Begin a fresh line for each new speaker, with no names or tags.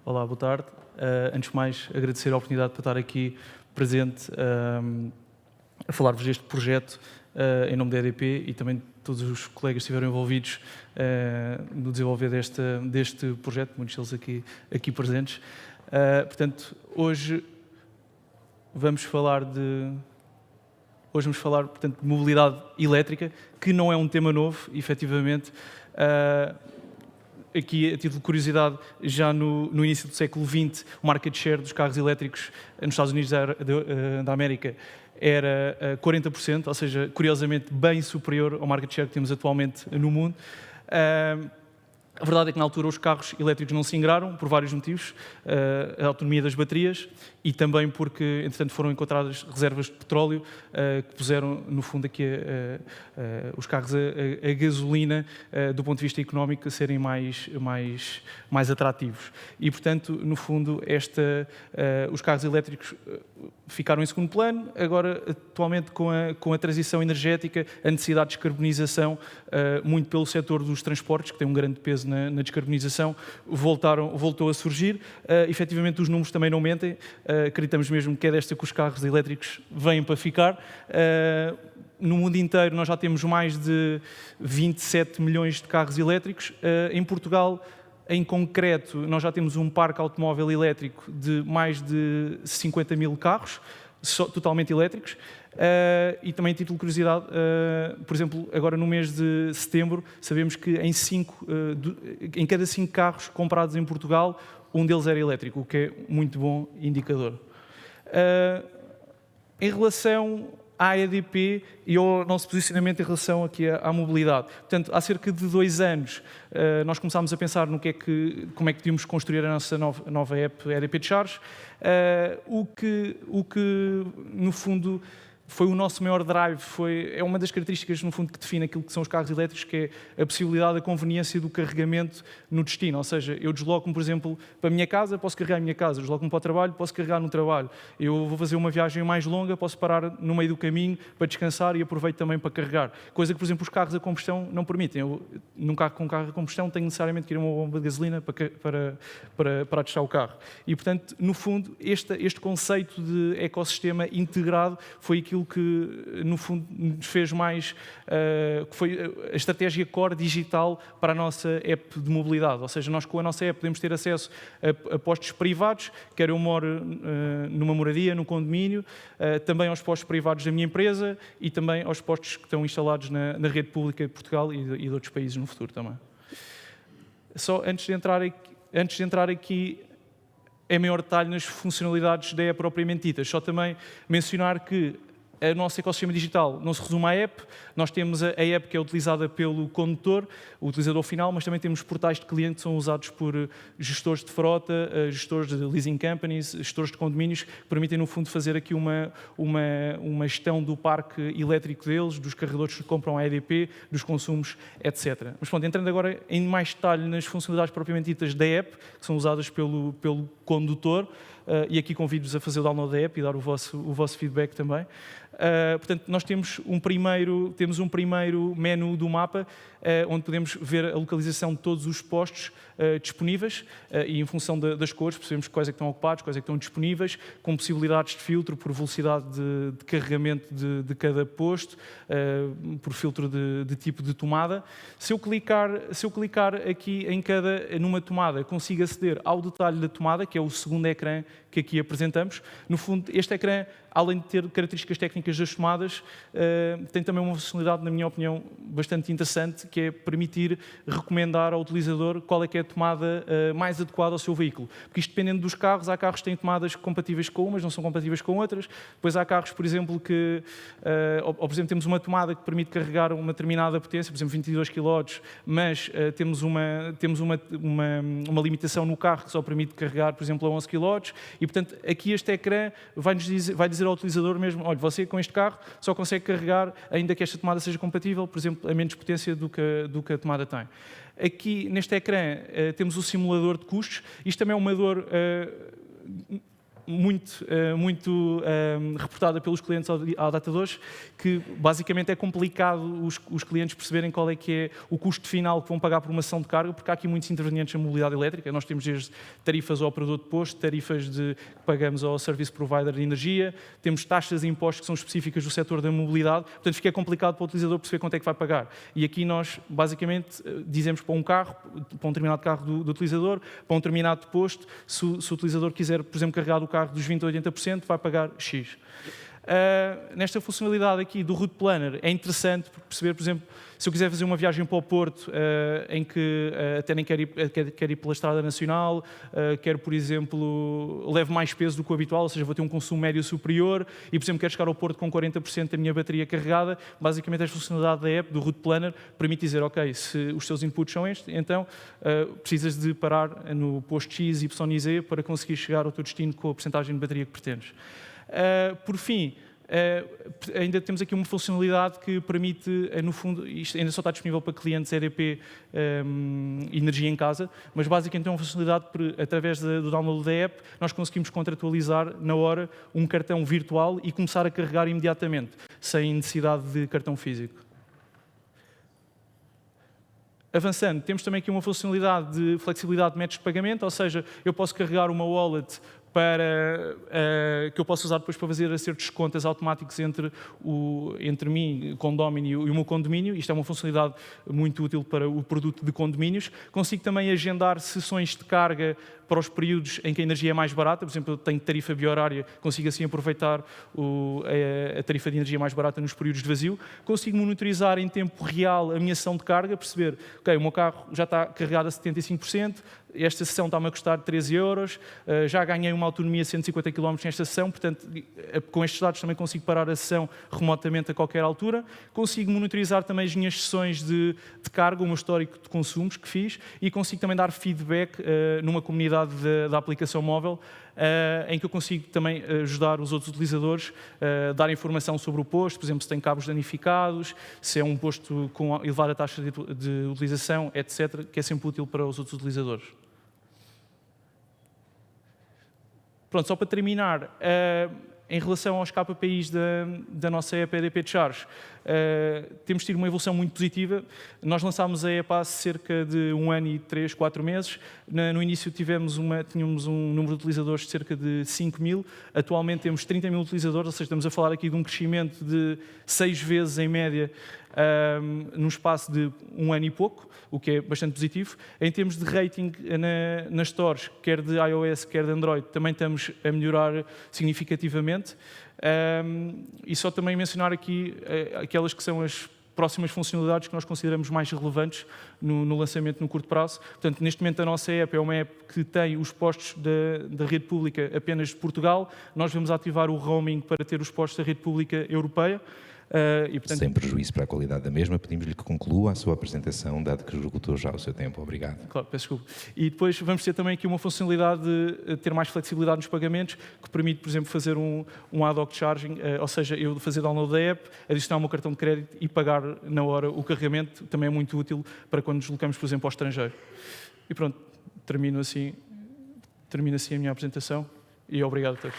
Olá, boa tarde. Antes de mais, agradecer a oportunidade para estar aqui presente a falar-vos deste projeto em nome da EDP e também todos os colegas que estiveram envolvidos no desenvolver deste projeto, muitos deles aqui presentes. Portanto, hoje vamos falar portanto, de mobilidade elétrica, que não é um tema novo, efetivamente. Aqui, a título de curiosidade, já no início do século XX, o market share dos carros elétricos nos Estados Unidos da América era 40%, ou seja, curiosamente bem superior ao market share que temos atualmente no mundo. A verdade é que na altura os carros elétricos não se ingraram, por vários motivos, a autonomia das baterias e também porque, entretanto, foram encontradas reservas de petróleo que puseram, no fundo, aqui os carros a gasolina, do ponto de vista económico, a serem mais atrativos. E, portanto, no fundo, os carros elétricos ficaram em segundo plano. Agora, atualmente, com a transição energética, a necessidade de descarbonização, muito pelo setor dos transportes, que tem um grande peso na descarbonização, voltou a surgir. Efetivamente, os números também não mentem. Acreditamos mesmo que é desta que os carros elétricos vêm para ficar. No mundo inteiro, nós já temos mais de 27 milhões de carros elétricos. Em Portugal, em concreto, nós já temos um parque automóvel elétrico de mais de 50 mil carros, totalmente elétricos. E também, a título de curiosidade, por exemplo, agora no mês de setembro, sabemos que em cada 5 carros comprados em Portugal, um deles era elétrico, o que é muito bom indicador. Em relação à EDP e ao nosso posicionamento em relação aqui à mobilidade. Portanto, há cerca de 2 anos, nós começámos a pensar como é que podíamos construir a nossa nova app EDP Charge, o que, no fundo, foi o nosso maior drive, é uma das características, no fundo, que define aquilo que são os carros elétricos, que é a possibilidade, a conveniência do carregamento no destino. Ou seja, eu desloco-me, por exemplo, para a minha casa, posso carregar a minha casa, desloco-me para o trabalho, posso carregar no trabalho. Eu vou fazer uma viagem mais longa, posso parar no meio do caminho para descansar e aproveito também para carregar. Coisa que, por exemplo, os carros a combustão não permitem. Num carro com carro a combustão, tenho necessariamente que ir a uma bomba de gasolina para testar o carro. E, portanto, no fundo, este conceito de ecossistema integrado foi aquilo que, no fundo, nos fez mais, que foi a estratégia core digital para a nossa app de mobilidade. Ou seja, nós com a nossa app podemos ter acesso a postos privados, quer eu moro numa moradia, num condomínio, também aos postos privados da minha empresa e também aos postos que estão instalados na rede pública de Portugal e de outros países no futuro também. Só antes de entrar aqui em maior detalhe nas funcionalidades da app propriamente ditas, só também mencionar que o nosso ecossistema digital não se resume à app. Nós temos a app que é utilizada pelo condutor, o utilizador final, mas também temos portais de cliente que são usados por gestores de frota, gestores de leasing companies, gestores de condomínios, que permitem, no fundo, fazer aqui uma gestão do parque elétrico deles, dos carregadores que compram a EDP, dos consumos, etc. Mas, pronto, entrando agora em mais detalhe nas funcionalidades propriamente ditas da app, que são usadas pelo condutor, e aqui convido-vos a fazer o download da app e dar o vosso feedback também. Portanto, nós temos um primeiro menu do mapa, onde podemos ver a localização de todos os postos disponíveis e, em função das cores, percebemos quais é que estão ocupados, quais é que estão disponíveis, com possibilidades de filtro por velocidade de carregamento de cada posto, por filtro de tipo de tomada. Se eu clicar aqui numa tomada, consigo aceder ao detalhe da tomada, que é o segundo ecrã que aqui apresentamos. No fundo, este ecrã, além de ter características técnicas das tomadas, tem também uma funcionalidade, na minha opinião, bastante interessante, que é permitir recomendar ao utilizador qual é que é a tomada mais adequada ao seu veículo. Porque isto, dependendo dos carros, há carros que têm tomadas compatíveis com umas, não são compatíveis com outras. Depois há carros, por exemplo, que, por exemplo, temos uma tomada que permite carregar uma determinada potência, por exemplo, 22 kW, mas temos uma limitação no carro que só permite carregar, por exemplo, a 11 kW. E, portanto, aqui este ecrã vai dizer ao utilizador mesmo, olha, você com este carro só consegue carregar, ainda que esta tomada seja compatível, por exemplo, a menos potência do que a tomada tem. Aqui, neste ecrã, temos o simulador de custos. Isto também é uma dor muito reportada pelos clientes à data de hoje, que basicamente é complicado os clientes perceberem qual é que é o custo final que vão pagar por uma sessão de carga, porque há aqui muitos intervenientes na mobilidade elétrica. Nós temos desde tarifas ao operador de posto, tarifas que pagamos ao service provider de energia, temos taxas e impostos que são específicas do setor da mobilidade, portanto fica complicado para o utilizador perceber quanto é que vai pagar. E aqui nós, basicamente, dizemos para um carro, para um determinado carro do utilizador, para um determinado posto, se o utilizador quiser, por exemplo, carregar o carro dos 20% a 80%, vai pagar X. Nesta funcionalidade aqui do Route Planner é interessante perceber, por exemplo, se eu quiser fazer uma viagem para o Porto em que até nem quero ir pela Estrada Nacional, quero, por exemplo, levo mais peso do que o habitual, ou seja, vou ter um consumo médio superior e, por exemplo, quero chegar ao Porto com 40% da minha bateria carregada, basicamente esta funcionalidade da app, do Route Planner, permite dizer, ok, se os teus inputs são estes, então precisas de parar no posto X, Y e Z para conseguir chegar ao teu destino com a percentagem de bateria que pretendes. Por fim, ainda temos aqui uma funcionalidade que permite, no fundo, isto ainda só está disponível para clientes EDP Energia em Casa, mas basicamente é uma funcionalidade que, através do download da app, nós conseguimos contratualizar na hora um cartão virtual e começar a carregar imediatamente, sem necessidade de cartão físico. Avançando, temos também aqui uma funcionalidade de flexibilidade de métodos de pagamento, ou seja, eu posso carregar uma wallet que eu posso usar depois para fazer acertos de contas automáticos entre mim, condomínio, e o meu condomínio. Isto é uma funcionalidade muito útil para o produto de condomínios. Consigo também agendar sessões de carga para os períodos em que a energia é mais barata. Por exemplo, eu tenho tarifa bi-horária, consigo assim aproveitar a tarifa de energia mais barata nos períodos de vazio. Consigo monitorizar em tempo real a minha sessão de carga, perceber, ok, o meu carro já está carregado a 75%, esta sessão está-me a custar 13 euros, já ganhei uma autonomia de 150 km nesta sessão, portanto, com estes dados também consigo parar a sessão remotamente a qualquer altura. Consigo monitorizar também as minhas sessões de carga, o meu histórico de consumos que fiz, e consigo também dar feedback numa comunidade da aplicação móvel, em que eu consigo também ajudar os outros utilizadores a dar informação sobre o posto, por exemplo, se tem cabos danificados, se é um posto com elevada taxa de utilização, etc., que é sempre útil para os outros utilizadores. Pronto, só para terminar, em relação aos KPIs da nossa app EDP Charge, temos tido uma evolução muito positiva. Nós lançámos a app há cerca de 1 ano e 3, 4 meses. No início tínhamos um número de utilizadores de cerca de 5 mil. Atualmente temos 30 mil utilizadores, ou seja, estamos a falar aqui de um crescimento de 6 vezes em média num espaço de 1 ano e pouco, o que é bastante positivo. Em termos de rating nas stores, quer de iOS, quer de Android, também estamos a melhorar significativamente. E só também mencionar aqui aquelas que são as próximas funcionalidades que nós consideramos mais relevantes no lançamento no curto prazo. Portanto, neste momento a nossa app é uma app que tem os postos da rede pública apenas de Portugal. Nós vamos ativar o roaming para ter os postos da rede pública europeia.
E, portanto, sem prejuízo para a qualidade da mesma, pedimos-lhe que conclua a sua apresentação, dado que esgotou já o seu tempo. Obrigado.
Claro, peço desculpa. E depois vamos ter também aqui uma funcionalidade de ter mais flexibilidade nos pagamentos, que permite, por exemplo, fazer um ad hoc charging, ou seja, eu fazer download da app, adicionar o meu cartão de crédito e pagar na hora o carregamento, também é muito útil para quando nos deslocamos, por exemplo, ao estrangeiro. E pronto, termino assim a minha apresentação e obrigado a todos.